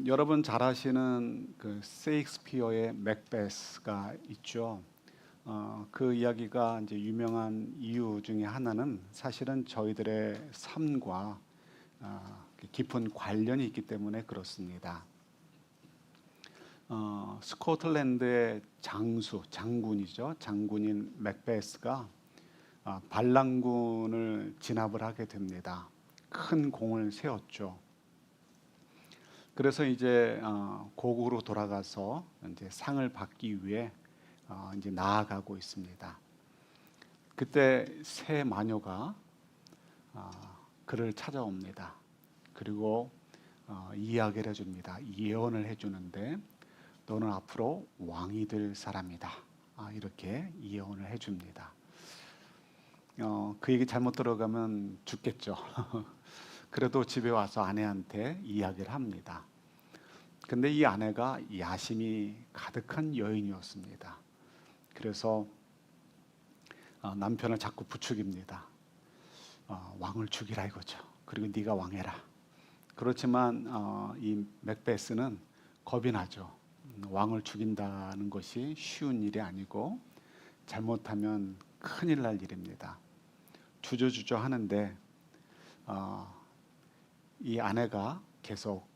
여러분 잘 아시는 그 세익스피어의 맥베스가 있죠. 그 이야기가 이제 유명한 이유 중에 하나는 사실은 저희들의 삶과 깊은 관련이 있기 때문에 그렇습니다. 스코틀랜드의 장군이죠. 장군인 맥베스가 반란군을 진압을 하게 됩니다. 큰 공을 세웠죠. 그래서 이제 고국으로 돌아가서 이제 상을 받기 위해 이제 나아가고 있습니다. 그때 새 마녀가 그를 찾아옵니다. 그리고 이야기를 해줍니다. 예언을 해주는데 너는 앞으로 왕이 될 사람이다. 이렇게 예언을 해줍니다. 그 얘기 잘못 들어가면 죽겠죠. 그래도 집에 와서 아내한테 이야기를 합니다. 근데 이 아내가 야심이 가득한 여인이었습니다. 그래서 남편을 자꾸 부추깁니다. 왕을 죽이라 이거죠. 그리고 네가 왕해라. 그렇지만 이 맥베스는 겁이 나죠. 왕을 죽인다는 것이 쉬운 일이 아니고 잘못하면 큰일 날 일입니다. 주저주저 하는데 이 아내가 계속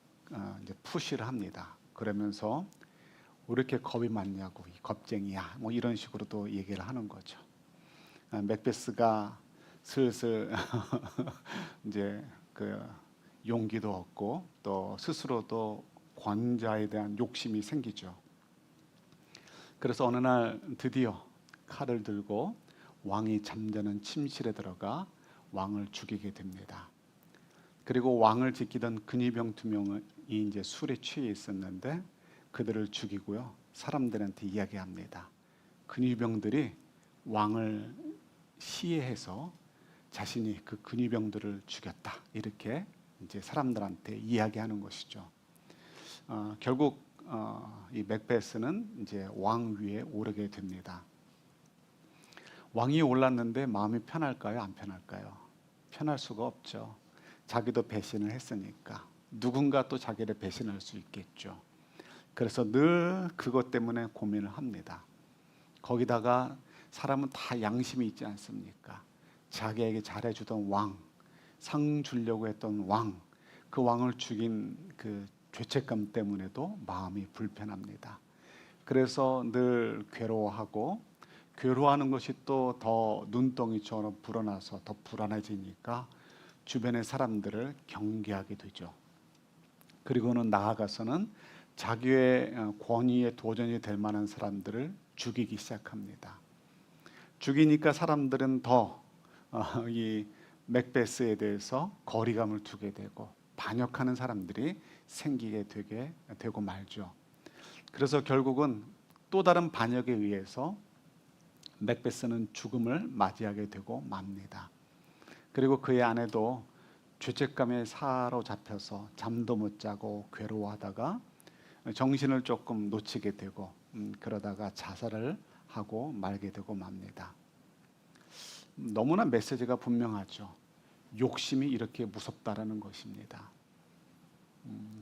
이제 푸시를 합니다. 그러면서 왜 이렇게 겁이 많냐고, 이 겁쟁이야, 뭐 이런 식으로도 얘기를 하는 거죠. 맥베스가 슬슬 이제 그 용기도 얻고 또 스스로도 권자에 대한 욕심이 생기죠. 그래서 어느 날 드디어 칼을 들고 왕이 잠자는 침실에 들어가 왕을 죽이게 됩니다. 그리고 왕을 지키던 근위병 2명이 이제 술에 취해 있었는데 그들을 죽이고요. 사람들한테 이야기합니다. 근위병들이 왕을 시해해서 자신이 그 근위병들을 죽였다. 이렇게 이제 사람들한테 이야기하는 것이죠. 결국 이 맥베스는 이제 왕 위에 오르게 됩니다. 왕이 올랐는데 마음이 편할까요? 안 편할까요? 편할 수가 없죠. 자기도 배신을 했으니까 누군가 또 자기를 배신할 수 있겠죠. 그래서 늘 그것 때문에 고민을 합니다. 거기다가 사람은 다 양심이 있지 않습니까? 자기에게 잘해주던 왕, 상 주려고 했던 왕, 그 왕을 죽인 그 죄책감 때문에도 마음이 불편합니다. 그래서 늘 괴로워하고 괴로워하는 것이 또 더 눈덩이처럼 불어나서 더 불안해지니까 주변의 사람들을 경계하게 되죠. 그리고는 나아가서는 자기의 권위에 도전이 될 만한 사람들을 죽이기 시작합니다. 죽이니까 사람들은 더 이 맥베스에 대해서 거리감을 두게 되고 반역하는 사람들이 생기게 되고 말죠. 그래서 결국은 또 다른 반역에 의해서 맥베스는 죽음을 맞이하게 되고 맙니다. 그리고 그의 아내도 죄책감에 사로잡혀서 잠도 못 자고 괴로워하다가 정신을 조금 놓치게 되고 그러다가 자살을 하고 말게 되고 맙니다. 너무나 메시지가 분명하죠. 욕심이 이렇게 무섭다라는 것입니다.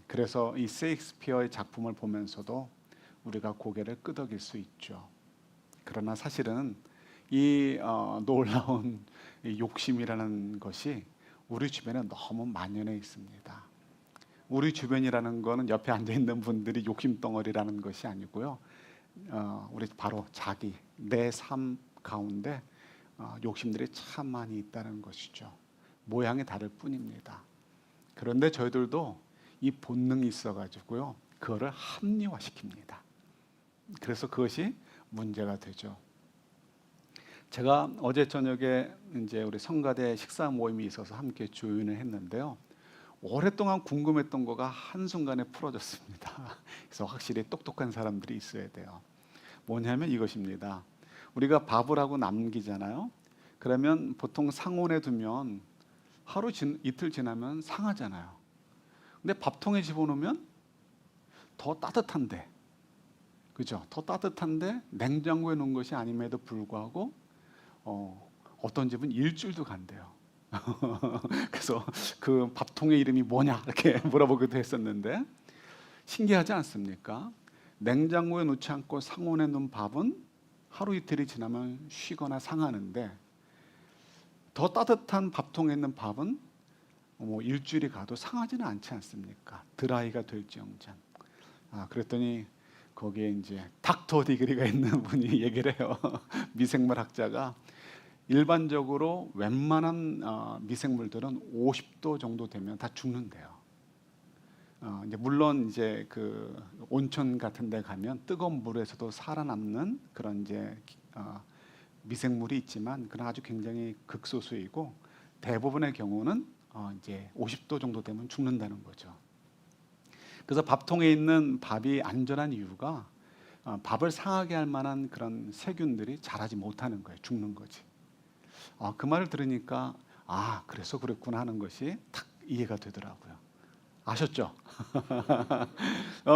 그래서 이 세익스피어의 작품을 보면서도 우리가 고개를 끄덕일 수 있죠. 그러나 사실은 이 놀라운 이 욕심이라는 것이 우리 주변에 너무 만연해 있습니다. 우리 주변이라는 것은 옆에 앉아 있는 분들이 욕심 덩어리라는 것이 아니고요. 우리 바로 내 삶 가운데 욕심들이 참 많이 있다는 것이죠. 모양이 다를 뿐입니다. 그런데 저희들도 이 본능이 있어가지고요, 그거를 합리화시킵니다. 그래서 그것이 문제가 되죠. 제가 어제 저녁에 이제 우리 성가대 식사 모임이 있어서 함께 조인을 했는데요. 오랫동안 궁금했던 거가 한순간에 풀어졌습니다. 그래서 확실히 똑똑한 사람들이 있어야 돼요. 뭐냐면 이것입니다. 우리가 밥을 하고 남기잖아요. 그러면 보통 상온에 두면 이틀 지나면 상하잖아요. 근데 밥통에 집어넣으면 더 따뜻한데, 그죠? 더 따뜻한데 냉장고에 놓은 것이 아님에도 불구하고 어떤 집은 일주일도 간대요. 그래서 그 밥통의 이름이 뭐냐 이렇게 물어보기도 했었는데 신기하지 않습니까? 냉장고에 넣지 않고 상온에 넣은 밥은 하루 이틀이 지나면 쉬거나 상하는데, 더 따뜻한 밥통에 있는 밥은 뭐 일주일이 가도 상하지는 않지 않습니까? 드라이가 될지언정. 그랬더니 거기에 이제 닥터 디그리가 있는 분이 얘기를 해요. 미생물 학자가 일반적으로 웬만한 미생물들은 50도 정도 되면 다 죽는데요. 이제 물론 이제 그 온천 같은 데 가면 뜨거운 물에서도 살아남는 그런 이제 미생물이 있지만, 그건 아주 굉장히 극소수이고, 대부분의 경우는 이제 50도 정도 되면 죽는다는 거죠. 그래서 밥통에 있는 밥이 안전한 이유가 밥을 상하게 할 만한 그런 세균들이 자라지 못하는 거예요. 죽는 거지. 그 말을 들으니까 그래서 그랬구나 하는 것이 탁 이해가 되더라고요. 아셨죠?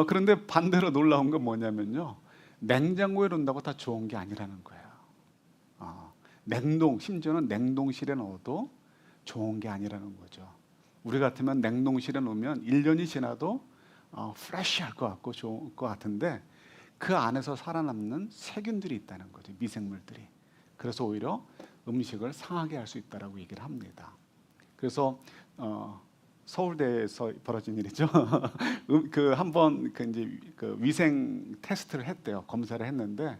그런데 반대로 놀라운 건 뭐냐면요, 냉장고에 넣는다고 다 좋은 게 아니라는 거예요. 심지어는 냉동실에 넣어도 좋은 게 아니라는 거죠. 우리 같으면 냉동실에 놓으면 1년이 지나도 프레쉬할 것 같고 좋을 것 같은데, 그 안에서 살아남는 세균들이 있다는 거죠. 미생물들이. 그래서 오히려 음식을 상하게 할 수 있다라고 얘기를 합니다. 그래서 서울대에서 벌어진 일이죠. 그 한번 이제 그 위생 테스트를 했대요. 검사를 했는데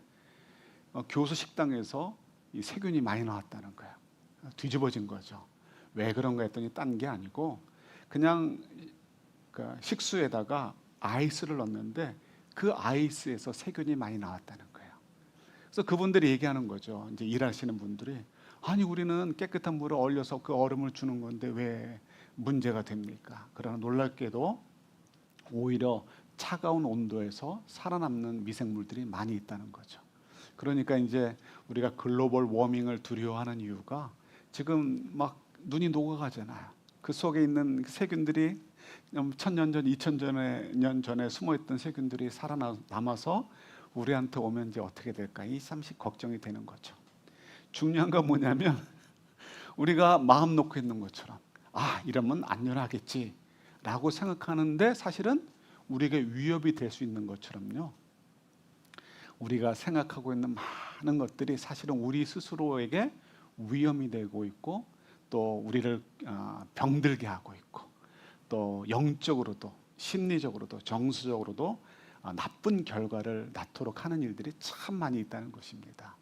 교수 식당에서 이 세균이 많이 나왔다는 거예요. 뒤집어진 거죠. 왜 그런가 했더니 딴 게 아니고, 그냥 그 식수에다가 아이스를 넣었는데 그 아이스에서 세균이 많이 나왔다는 거예요. 그래서 그분들이 얘기하는 거죠. 이제 일하시는 분들이, 아니 우리는 깨끗한 물을 얼려서 그 얼음을 주는 건데 왜 문제가 됩니까? 그러나 놀랍게도 오히려 차가운 온도에서 살아남는 미생물들이 많이 있다는 거죠. 그러니까 이제 우리가 글로벌 워밍을 두려워하는 이유가, 지금 막 눈이 녹아가잖아요. 그 속에 있는 세균들이 1000년 전, 2000년 전에 숨어있던 세균들이 살아남아서 우리한테 오면 이제 어떻게 될까? 이 잠시 걱정이 되는 거죠. 중요한 건 뭐냐면, 우리가 마음 놓고 있는 것처럼 이러면 안전하겠지 라고 생각하는데, 사실은 우리에게 위협이 될 수 있는 것처럼요, 우리가 생각하고 있는 많은 것들이 사실은 우리 스스로에게 위험이 되고 있고, 또 우리를 병들게 하고 있고, 또 영적으로도 심리적으로도 정서적으로도 나쁜 결과를 낳도록 하는 일들이 참 많이 있다는 것입니다.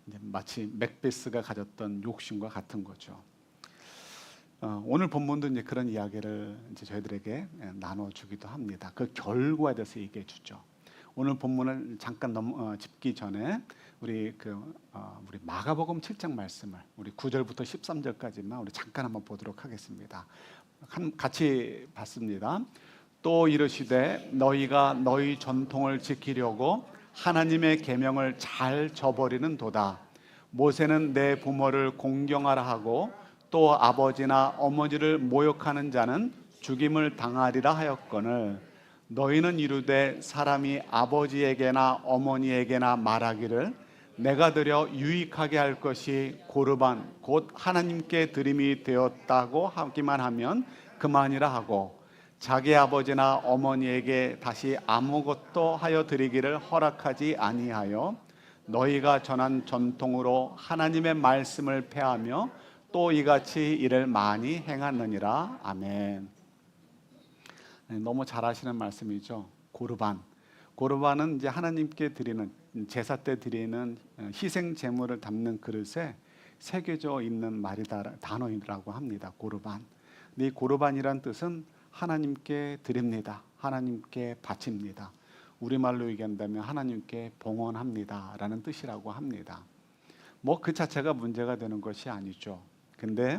이제 마치 맥베스가 가졌던 욕심과 같은 거죠. 오늘 본문도 이제 그런 이야기를 이제 저희들에게 나눠주기도 합니다. 그 결과에 대해서 얘기해 주죠. 오늘 본문을 잠깐 짚기 전에 우리 마가복음 7장 말씀을 우리 9절부터 13절까지만 우리 잠깐 한번 보도록 하겠습니다. 같이 봤습니다. 또 이르시되 너희가 너희 전통을 지키려고 하나님의 계명을 잘 저버리는도다. 모세는 내 부모를 공경하라 하고 또 아버지나 어머니를 모욕하는 자는 죽임을 당하리라 하였거늘, 너희는 이르되 사람이 아버지에게나 어머니에게나 말하기를 내가 드려 유익하게 할 것이 고르반 곧 하나님께 드림이 되었다고 하기만 하면 그만이라 하고, 자기 아버지나 어머니에게 다시 아무것도 하여 드리기를 허락하지 아니하여 너희가 전한 전통으로 하나님의 말씀을 폐하며 또 이같이 이를 많이 행하느니라. 아멘. 너무 잘 아시는 말씀이죠. 고르반은 이제 하나님께 드리는, 제사 때 드리는 희생 제물을 담는 그릇에 새겨져 있는 단어이라고 합니다. 고르반. 이 고르반이란 뜻은 하나님께 드립니다. 하나님께 바칩니다. 우리말로 얘기한다면 하나님께 봉헌합니다라는 뜻이라고 합니다. 뭐 그 자체가 문제가 되는 것이 아니죠. 근데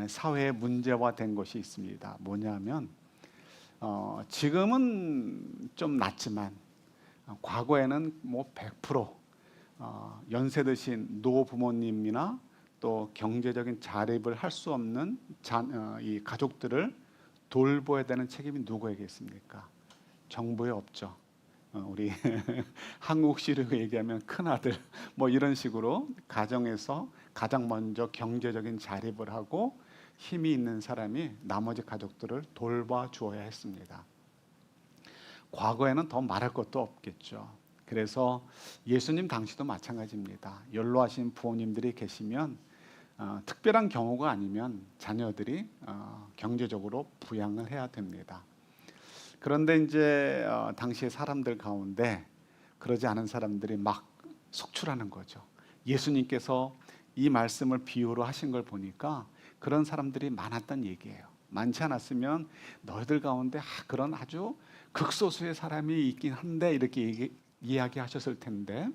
사회에 문제화된 것이 있습니다. 뭐냐면 지금은 좀 낫지만 과거에는 뭐 100% 연세 드신 노부모님이나 또 경제적인 자립을 할 수 없는 이 가족들을 돌보아야 되는 책임이 누구에게 있습니까? 정부에 없죠. 우리 한국식으로 얘기하면 큰아들 뭐 이런 식으로 가정에서 가장 먼저 경제적인 자립을 하고 힘이 있는 사람이 나머지 가족들을 돌봐주어야 했습니다. 과거에는 더 말할 것도 없겠죠. 그래서 예수님 당시도 마찬가지입니다. 연로하신 부모님들이 계시면 특별한 경우가 아니면 자녀들이 경제적으로 부양을 해야 됩니다. 그런데 이제 당시의 사람들 가운데 그러지 않은 사람들이 막 속출하는 거죠. 예수님께서 이 말씀을 비유로 하신 걸 보니까 그런 사람들이 많았단 얘기예요. 많지 않았으면 너희들 가운데 그런 아주 극소수의 사람이 있긴 한데 이렇게 이야기하셨을 텐데,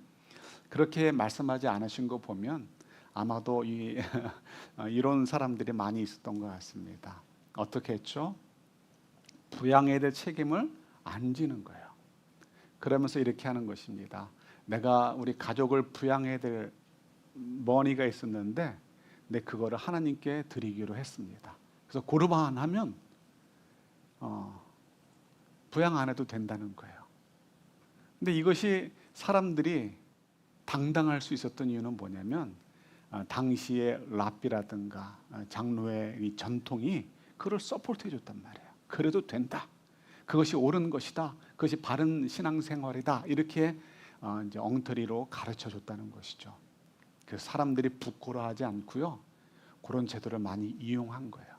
그렇게 말씀하지 않으신 거 보면 아마도 이런 사람들이 많이 있었던 것 같습니다. 어떻게 했죠? 부양해야 될 책임을 안 지는 거예요. 그러면서 이렇게 하는 것입니다. 내가 우리 가족을 부양해야 될 머니가 있었는데 내 그거를 하나님께 드리기로 했습니다. 그래서 고르반 하면 부양 안 해도 된다는 거예요. 근데 이것이 사람들이 당당할 수 있었던 이유는 뭐냐면 당시의 랍비라든가 장로의 이 전통이 그걸 서포트해 줬단 말이에요. 그래도 된다. 그것이 옳은 것이다. 그것이 바른 신앙생활이다. 이렇게 이제 엉터리로 가르쳐 줬다는 것이죠. 그래서 사람들이 부끄러워하지 않고요. 그런 제도를 많이 이용한 거예요.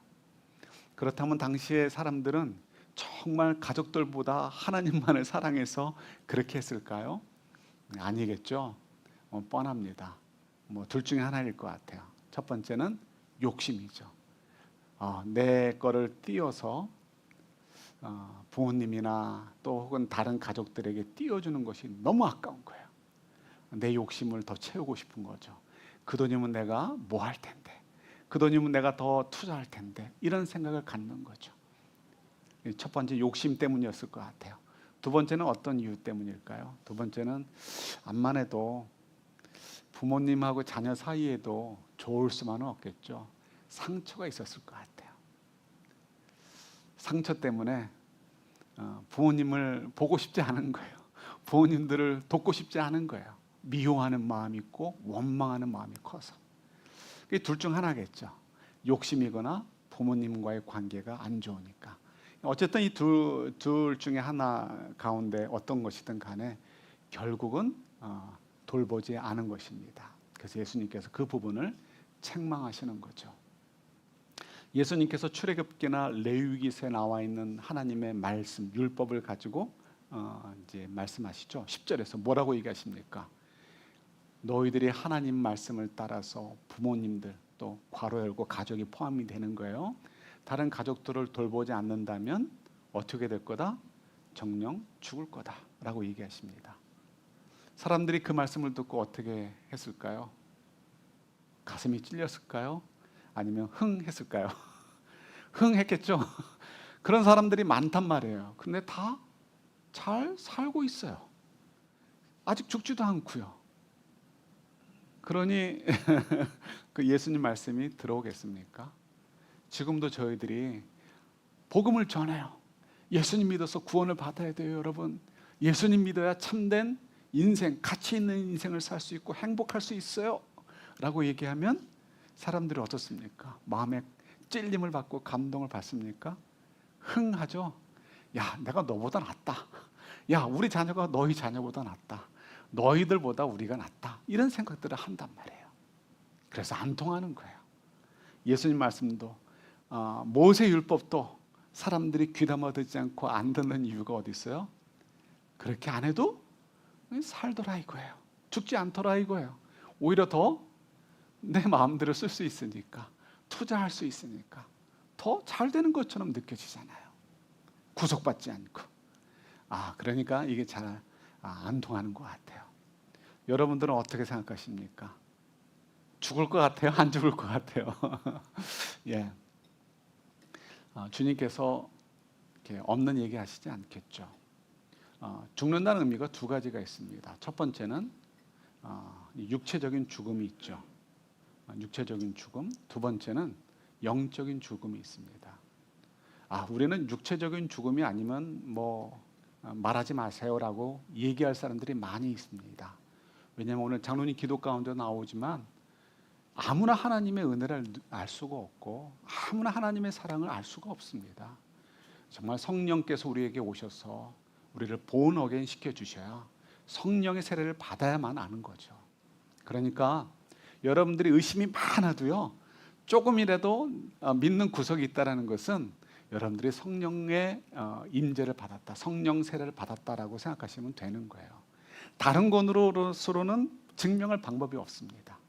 그렇다면 당시의 사람들은 정말 가족들보다 하나님만을 사랑해서 그렇게 했을까요? 아니겠죠. 뻔합니다. 둘 중에 하나일 것 같아요. 첫 번째는 욕심이죠. 내 거를 띄어서 부모님이나 또 혹은 다른 가족들에게 띄워주는 것이 너무 아까운 거예요. 내 욕심을 더 채우고 싶은 거죠. 그 돈이면 내가 뭐 할 텐데, 그 돈이면 내가 더 투자할 텐데, 이런 생각을 갖는 거죠. 첫 번째 욕심 때문이었을 것 같아요. 두 번째는 어떤 이유 때문일까요? 두 번째는 암만 해도 부모님하고 자녀 사이에도 좋을 수만은 없겠죠. 상처가 있었을 것 같아요. 상처 때문에 부모님을 보고 싶지 않은 거예요. 부모님들을 돕고 싶지 않은 거예요. 미워하는 마음이 있고 원망하는 마음이 커서. 둘 중 하나겠죠. 욕심이거나 부모님과의 관계가 안 좋으니까. 어쨌든 이 둘 중에 하나 가운데 어떤 것이든 간에 결국은 돌보지 않은 것입니다. 그래서 예수님께서 그 부분을 책망하시는 거죠. 예수님께서 출애굽기나 레위기서에 나와 있는 하나님의 말씀, 율법을 가지고 이제 말씀하시죠. 10절에서 뭐라고 얘기하십니까? 너희들이 하나님 말씀을 따라서 부모님들, 또 괄호 열고 가족이 포함이 되는 거예요. 다른 가족들을 돌보지 않는다면 어떻게 될 거다? 정령 죽을 거다라고 얘기하십니다. 사람들이 그 말씀을 듣고 어떻게 했을까요? 가슴이 찔렸을까요? 아니면 흥했을까요? 흥했겠죠. 그런 사람들이 많단 말이에요. 근데 다 잘 살고 있어요. 아직 죽지도 않고요. 그러니 그 예수님 말씀이 들어오겠습니까? 지금도 저희들이 복음을 전해요. 예수님 믿어서 구원을 받아야 돼요, 여러분. 예수님 믿어야 참된 인생, 가치 있는 인생을 살 수 있고 행복할 수 있어요 라고 얘기하면 사람들이 어떻습니까? 마음에 찔림을 받고 감동을 받습니까? 흥하죠. 야, 내가 너보다 낫다. 야, 우리 자녀가 너희 자녀보다 낫다. 너희들보다 우리가 낫다. 이런 생각들을 한단 말이에요. 그래서 안 통하는 거예요. 예수님 말씀도 모세 율법도 사람들이 귀담아 듣지 않고 안 듣는 이유가 어디 있어요? 그렇게 안 해도 살더라 이거예요. 죽지 않더라 이거예요. 오히려 더 내 마음대로 쓸 수 있으니까, 투자할 수 있으니까 더 잘 되는 것처럼 느껴지잖아요. 구속받지 않고. 그러니까 이게 잘 안 통하는 것 같아요. 여러분들은 어떻게 생각하십니까? 죽을 것 같아요? 안 죽을 것 같아요? 예. 주님께서 이렇게 없는 얘기 하시지 않겠죠. 죽는다는 의미가 두 가지가 있습니다. 첫 번째는 육체적인 죽음이 있죠. 육체적인 죽음. 두 번째는 영적인 죽음이 있습니다. 우리는 육체적인 죽음이 아니면 말하지 마세요라고 얘기할 사람들이 많이 있습니다. 왜냐하면 오늘 장로님 기도 가운데 나오지만 아무나 하나님의 은혜를 알 수가 없고 아무나 하나님의 사랑을 알 수가 없습니다. 정말 성령께서 우리에게 오셔서 우리를 본 어게인 시켜주셔야 성령의 세례를 받아야만 아는 거죠. 그러니까 여러분들이 의심이 많아도요, 조금이라도 믿는 구석이 있다는 것은 여러분들이 성령의 임재를 받았다, 성령 세례를 받았다라고 생각하시면 되는 거예요. 다른 것으로는 증명할 방법이 없습니다.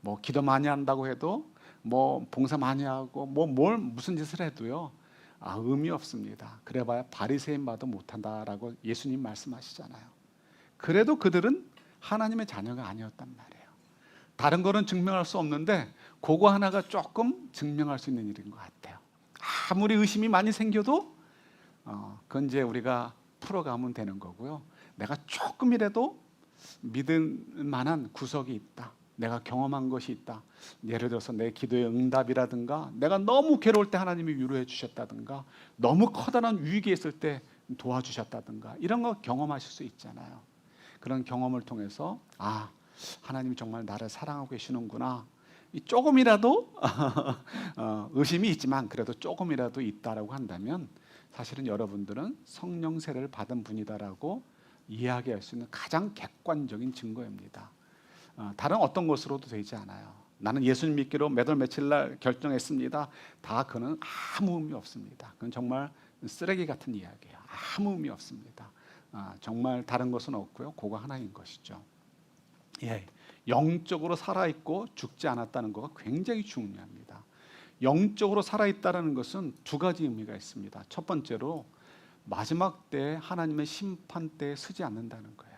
뭐 기도 많이 한다고 해도, 뭐 봉사 많이 하고, 무슨 짓을 해도요, 의미 없습니다. 그래봐야 바리새인 봐도 못한다라고 예수님 말씀하시잖아요. 그래도 그들은 하나님의 자녀가 아니었단 말이에요. 다른 거는 증명할 수 없는데 그거 하나가 조금 증명할 수 있는 일인 것 같아요. 아무리 의심이 많이 생겨도 그건 이제 우리가 풀어가면 되는 거고요. 내가 조금이라도 믿을 만한 구석이 있다, 내가 경험한 것이 있다, 예를 들어서 내 기도의 응답이라든가, 내가 너무 괴로울 때 하나님이 위로해 주셨다든가, 너무 커다란 위기에 있을 때 도와주셨다든가, 이런 거 경험하실 수 있잖아요. 그런 경험을 통해서 하나님이 정말 나를 사랑하고 계시는구나, 조금이라도 의심이 있지만 그래도 조금이라도 있다라고 한다면 사실은 여러분들은 성령 세례를 받은 분이다라고 이야기할 수 있는 가장 객관적인 증거입니다. 다른 어떤 것으로도 되지 않아요. 나는 예수님 믿기로 몇 월 며칠 날 결정했습니다, 그는 아무 의미 없습니다. 그건 정말 쓰레기 같은 이야기예요. 아무 의미 없습니다. 정말 다른 것은 없고요, 그거 하나인 것이죠. 영적으로 살아있고 죽지 않았다는 것가 굉장히 중요합니다. 영적으로 살아있다는 것은 두 가지 의미가 있습니다. 첫 번째로 마지막 때 하나님의 심판 때에 서지 않는다는 거예요.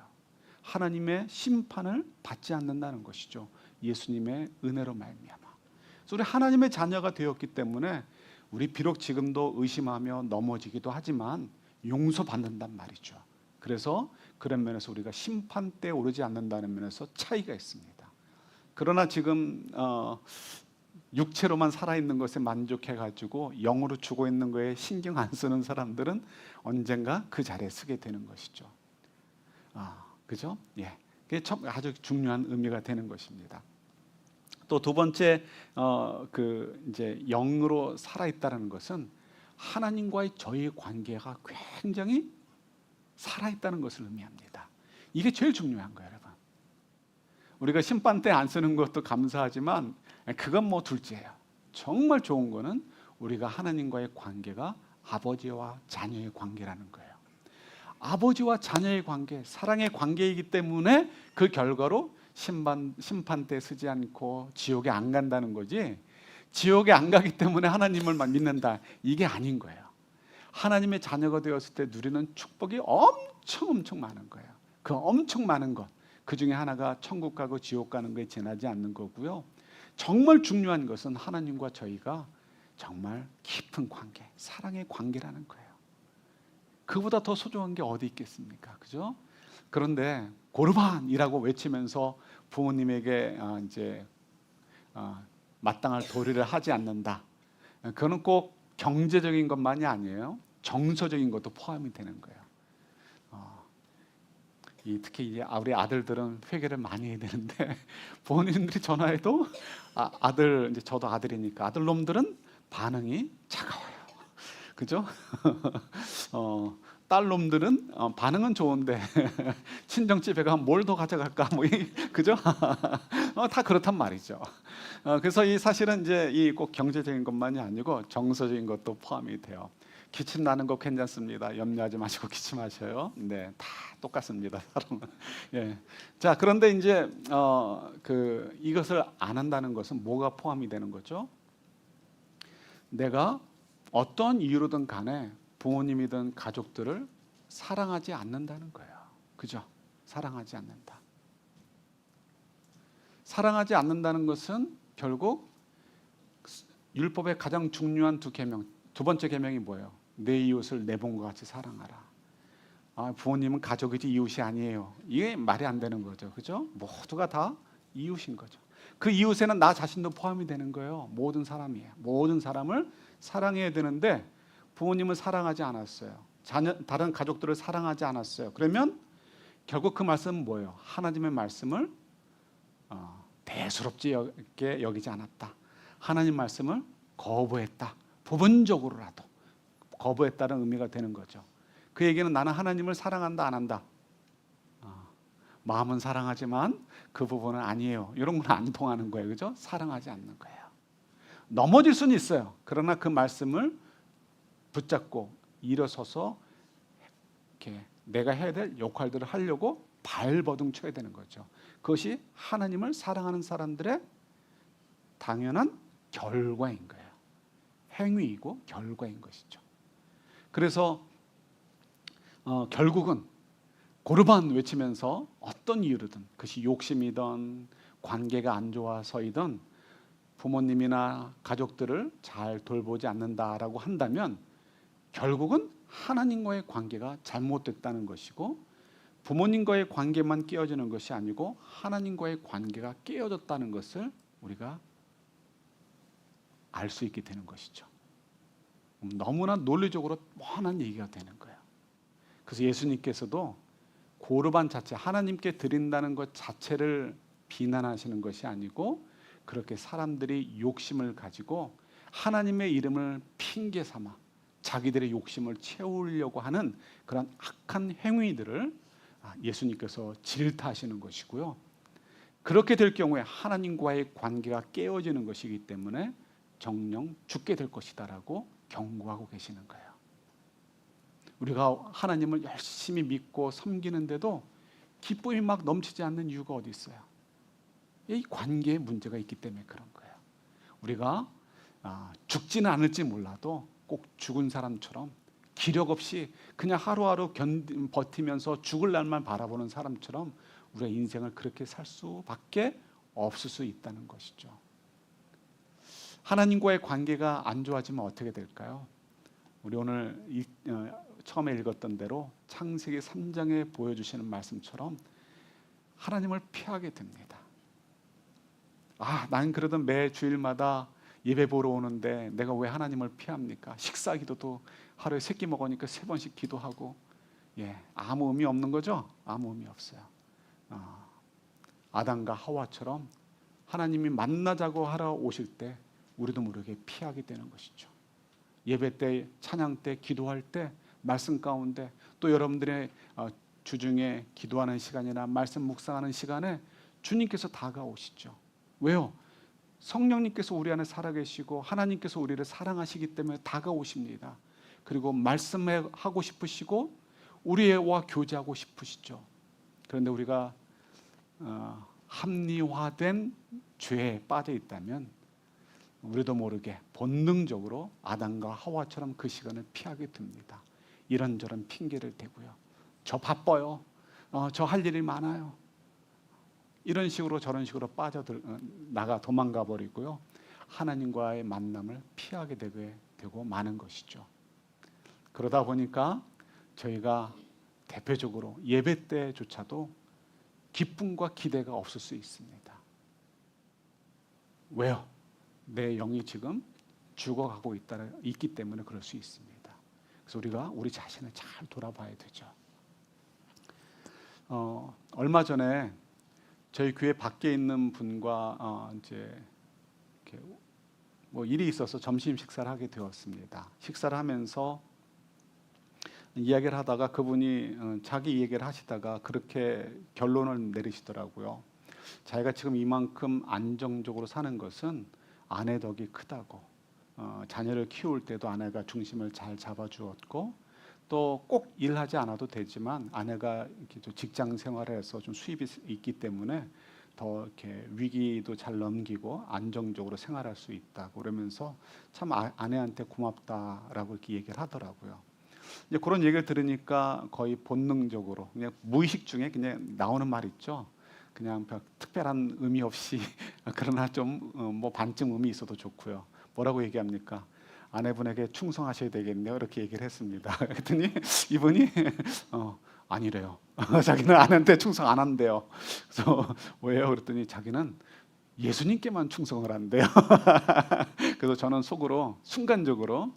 하나님의 심판을 받지 않는다는 것이죠. 예수님의 은혜로 말미암아. 그래서 우리 하나님의 자녀가 되었기 때문에 우리 비록 지금도 의심하며 넘어지기도 하지만 용서받는단 말이죠. 그래서 그런 면에서 우리가 심판 때에 오르지 않는다는 면에서 차이가 있습니다. 그러나 지금 육체로만 살아있는 것에 만족해가지고 영으로 죽어 있는 거에 신경 안 쓰는 사람들은 언젠가 그 자리에 서게 되는 것이죠. 그죠? 그게 아주 중요한 의미가 되는 것입니다. 또 두 번째, 이제 영으로 살아있다는 것은 하나님과의 저희의 관계가 굉장히 살아있다는 것을 의미합니다. 이게 제일 중요한 거예요, 여러분. 우리가 심판 때 안 쓰는 것도 감사하지만 그건 뭐 둘째예요. 정말 좋은 거는 우리가 하나님과의 관계가 아버지와 자녀의 관계라는 거예요. 아버지와 자녀의 관계, 사랑의 관계이기 때문에 그 결과로 심판 때 쓰지 않고 지옥에 안 간다는 거지, 지옥에 안 가기 때문에 하나님을 믿는다, 이게 아닌 거예요. 하나님의 자녀가 되었을 때 누리는 축복이 엄청 많은 거예요. 그 엄청 많은 것, 그 중에 하나가 천국 가고 지옥 가는 거에 지나지 않는 거고요. 정말 중요한 것은 하나님과 저희가 정말 깊은 관계, 사랑의 관계라는 거예요. 그보다 더 소중한 게 어디 있겠습니까? 그죠? 그런데 고르반이라고 외치면서 부모님에게 이제 마땅할 도리를 하지 않는다. 그거는 꼭 경제적인 것만이 아니에요. 정서적인 것도 포함이 되는 거예요. 특히 이제 우리 아들들은 회개를 많이 해야 되는데 부모님들이 전화해도 아들, 이제 저도 아들이니까 아들 놈들은 반응이 차가워요. 그죠? 딸 놈들은 반응은 좋은데 친정집에 가면 뭘 더 가져갈까? 그죠? 다 그렇단 말이죠. 그래서 이 사실은 이제 이 꼭 경제적인 것만이 아니고 정서적인 것도 포함이 돼요. 기침 나는 거 괜찮습니다. 염려하지 마시고 기침하셔요. 네, 다 똑같습니다, 사람은. 자, 그런데 이제 이것을 안 한다는 것은 뭐가 포함이 되는 거죠? 내가 어떤 이유로든 간에 부모님이든 가족들을 사랑하지 않는다는 거예요. 그죠? 사랑하지 않는다. 사랑하지 않는다는 것은 결국 율법의 가장 중요한 두 계명, 두 번째 계명이 뭐예요? 내 이웃을 내 몸과 같이 사랑하라. 부모님은 가족이지 이웃이 아니에요. 이게 말이 안 되는 거죠. 그죠? 모두가 다 이웃인 거죠. 그 이웃에는 나 자신도 포함이 되는 거예요. 모든 사람이에요. 모든 사람을 사랑해야 되는데 부모님을 사랑하지 않았어요. 다른 가족들을 사랑하지 않았어요. 그러면 결국 그 말씀은 뭐예요? 하나님의 말씀을 대수롭게 여기지 않았다. 하나님 말씀을 거부했다. 부분적으로라도 거부했다는 의미가 되는 거죠. 그 얘기는 나는 하나님을 사랑한다, 안 한다? 마음은 사랑하지만 그 부분은 아니에요. 이런 건 안 통하는 거예요. 그죠? 사랑하지 않는 거예요. 넘어질 수는 있어요. 그러나 그 말씀을 붙잡고 일어서서 이렇게 내가 해야 될 역할들을 하려고 발버둥 쳐야 되는 거죠. 그것이 하나님을 사랑하는 사람들의 당연한 결과인 거예요. 행위이고 결과인 것이죠. 그래서 결국은 고르반 외치면서 어떤 이유로든, 그것이 욕심이든 관계가 안 좋아서이든 부모님이나 가족들을 잘 돌보지 않는다라고 한다면 결국은 하나님과의 관계가 잘못됐다는 것이고, 부모님과의 관계만 깨어지는 것이 아니고 하나님과의 관계가 깨어졌다는 것을 우리가 알 수 있게 되는 것이죠. 너무나 논리적으로 뻔한 얘기가 되는 거예요. 그래서 예수님께서도 고르반 자체, 하나님께 드린다는 것 자체를 비난하시는 것이 아니고, 그렇게 사람들이 욕심을 가지고 하나님의 이름을 핑계 삼아 자기들의 욕심을 채우려고 하는 그런 악한 행위들을 예수님께서 질타하시는 것이고요. 그렇게 될 경우에 하나님과의 관계가 깨어지는 것이기 때문에 정녕 죽게 될 것이다라고 경고하고 계시는 거예요. 우리가 하나님을 열심히 믿고 섬기는데도 기쁨이 막 넘치지 않는 이유가 어디 있어요? 이 관계에 문제가 있기 때문에 그런 거예요. 우리가 죽지는 않을지 몰라도 꼭 죽은 사람처럼 기력 없이 그냥 하루하루 버티면서 죽을 날만 바라보는 사람처럼 우리의 인생을 그렇게 살 수밖에 없을 수 있다는 것이죠. 하나님과의 관계가 안 좋아지면 어떻게 될까요? 우리 오늘 처음에 읽었던 대로 창세기 3장에 보여주시는 말씀처럼 하나님을 피하게 됩니다. 난 그러던 매 주일마다 예배 보러 오는데 내가 왜 하나님을 피합니까? 식사 기도도 하루에 3끼 먹으니까 3번씩 기도하고, 아무 의미 없는 거죠? 아무 의미 없어요. 아담과 하와처럼 하나님이 만나자고 하러 오실 때 우리도 모르게 피하게 되는 것이죠. 예배 때, 찬양 때, 기도할 때, 말씀 가운데, 또 여러분들의 주중에 기도하는 시간이나 말씀 묵상하는 시간에 주님께서 다가오시죠. 왜요? 성령님께서 우리 안에 살아계시고 하나님께서 우리를 사랑하시기 때문에 다가오십니다. 그리고 말씀하고 싶으시고 우리와 교제하고 싶으시죠. 그런데 우리가 합리화된 죄에 빠져 있다면 우리도 모르게 본능적으로 아담과 하와처럼 그 시간을 피하게 됩니다. 이런저런 핑계를 대고요. 저 바빠요. 저 할 일이 많아요. 이런 식으로 저런 식으로 도망가 버리고요. 하나님과의 만남을 피하게 되고 마는 것이죠. 그러다 보니까 저희가 대표적으로 예배 때조차도 기쁨과 기대가 없을 수 있습니다. 왜요? 내 영이 지금 죽어가고 있기 때문에 그럴 수 있습니다. 그래서 우리가 우리 자신을 잘 돌아봐야 되죠. 얼마 전에 저희 교회 밖에 있는 분과 이제 이렇게 일이 있어서 점심 식사를 하게 되었습니다. 식사를 하면서 이야기를 하다가 그분이 자기 얘기를 하시다가 그렇게 결론을 내리시더라고요. 자기가 지금 이만큼 안정적으로 사는 것은 아내 덕이 크다고, 자녀를 키울 때도 아내가 중심을 잘 잡아주었고, 또 꼭 일하지 않아도 되지만 아내가 이렇게 직장 생활에서 좀 수입이 있기 때문에 더 이렇게 위기도 잘 넘기고 안정적으로 생활할 수 있다고 그러면서 참 아내한테 고맙다라고 이렇게 얘기를 하더라고요. 이제 그런 얘기를 들으니까 거의 본능적으로 그냥 무의식 중에 그냥 나오는 말 있죠. 그냥 특별한 의미 없이 그러나 좀 반쯤 의미 있어도 좋고요. 뭐라고 얘기합니까? 아내분에게 충성하셔야 되겠네요. 이렇게 얘기를 했습니다. 그랬더니 이분이 아니래요. 자기는 아내한테 충성 안 한대요. 그래서 왜요? 그랬더니 자기는 예수님께만 충성을 한대요. 그래서 저는 속으로 순간적으로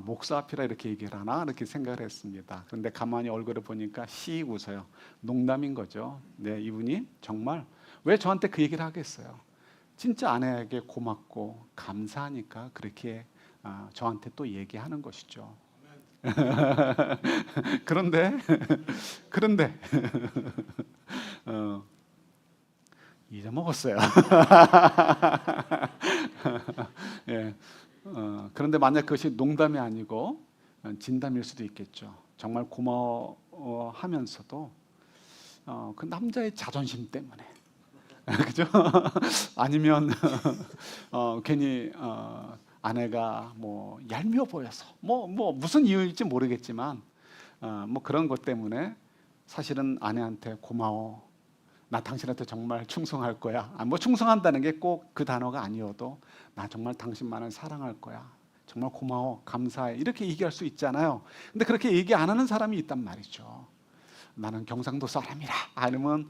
목사 앞이라 이렇게 얘기를 하나 이렇게 생각을 했습니다. 그런데 가만히 얼굴을 보니까 웃어요. 농담인 거죠. 네, 이분이 정말 왜 저한테 그 얘기를 하겠어요? 진짜 아내에게 고맙고 감사하니까 그렇게 저한테 또 얘기하는 것이죠. 그런데 그런데 어, 잊어먹었어요. 예. 그런데 만약 그것이 농담이 아니고 진담일 수도 있겠죠. 정말 고마워하면서도 그 남자의 자존심 때문에 그죠? 아니면 괜히 아내가 뭐 얄미워 보여서 뭐 무슨 이유일지 모르겠지만 뭐 그런 것 때문에 사실은 아내한테 고마워. 나 당신한테 정말 충성할 거야. 뭐 충성한다는 게 꼭 그 단어가 아니어도 나 정말 당신만을 사랑할 거야. 정말 고마워, 감사해. 이렇게 얘기할 수 있잖아요. 근데 그렇게 얘기 안 하는 사람이 있단 말이죠. 나는 경상도 사람이라. 아니면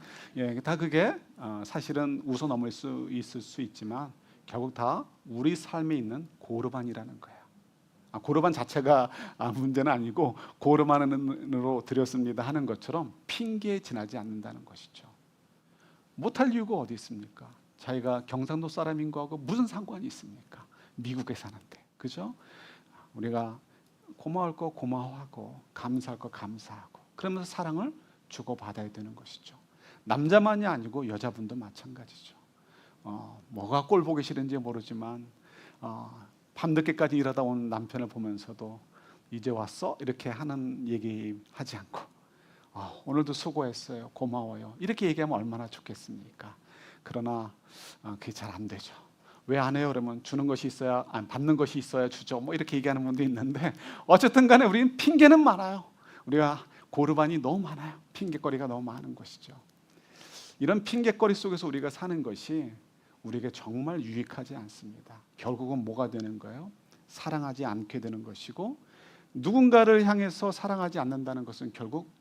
다 그게 사실은 웃어 넘을 수 있을 수 있지만 결국 다 우리 삶에 있는 고르반이라는 거예요. 고르반 자체가 문제는 아니고 고르반으로 드렸습니다 하는 것처럼 핑계에 지나지 않는다는 것이죠. 못할 이유가 어디 있습니까? 자기가 경상도 사람인 거하고 무슨 상관이 있습니까? 미국에 사는데, 그죠? 우리가 고마울 거 고마워하고 감사할 거 감사하고 그러면서 사랑을 주고받아야 되는 것이죠. 남자만이 아니고 여자분도 마찬가지죠. 뭐가 꼴 보기 싫은지 모르지만 밤늦게까지 일하다 온 남편을 보면서도 이제 왔어? 이렇게 하는 얘기 하지 않고 오늘도 수고했어요. 고마워요. 이렇게 얘기하면 얼마나 좋겠습니까? 그러나 그게 잘 안 되죠. 왜 안 해요? 그러면 주는 것이 있어야, 받는 것이 있어야 주죠. 뭐 이렇게 얘기하는 분도 있는데 어쨌든 간에 우리는 핑계는 많아요. 우리가 고르반이 너무 많아요. 핑계거리가 너무 많은 것이죠. 이런 핑계거리 속에서 우리가 사는 것이 우리에게 정말 유익하지 않습니다. 결국은 뭐가 되는 거예요? 사랑하지 않게 되는 것이고 누군가를 향해서 사랑하지 않는다는 것은 결국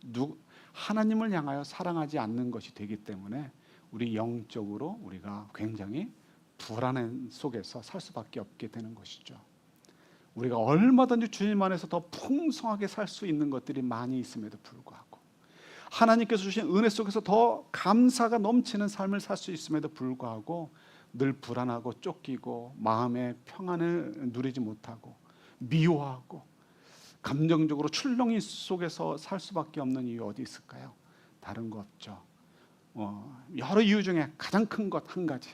하나님을 향하여 사랑하지 않는 것이 되기 때문에 우리 영적으로 우리가 굉장히 불안한 속에서 살 수밖에 없게 되는 것이죠. 우리가 얼마든지 주님 안에서 더 풍성하게 살 수 있는 것들이 많이 있음에도 불구하고 하나님께서 주신 은혜 속에서 더 감사가 넘치는 삶을 살 수 있음에도 불구하고 늘 불안하고 쫓기고 마음의 평안을 누리지 못하고 미워하고 감정적으로 출렁이 속에서 살 수밖에 없는 이유 어디 있을까요? 다른 거 없죠. 여러 이유 중에 가장 큰 것 한 가지,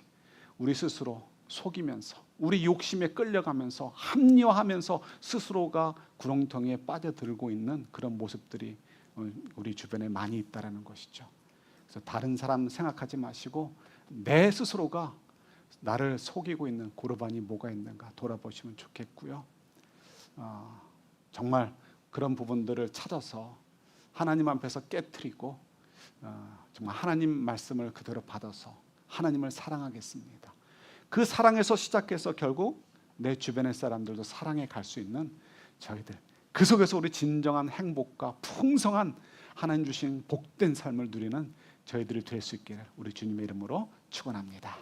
우리 스스로 속이면서 우리 욕심에 끌려가면서 합리화하면서 스스로가 구렁텅이에 빠져들고 있는 그런 모습들이 우리 주변에 많이 있다는 것이죠. 그래서 다른 사람 생각하지 마시고 내 스스로가 나를 속이고 있는 고르반이 뭐가 있는가 돌아보시면 좋겠고요. 정말 그런 부분들을 찾아서 하나님 앞에서 깨트리고 정말 하나님 말씀을 그대로 받아서 하나님을 사랑하겠습니다. 그 사랑에서 시작해서 결국 내 주변의 사람들도 사랑해 갈 수 있는 저희들, 그 속에서 우리 진정한 행복과 풍성한 하나님 주신 복된 삶을 누리는 저희들이 될 수 있기를 우리 주님의 이름으로 축원합니다.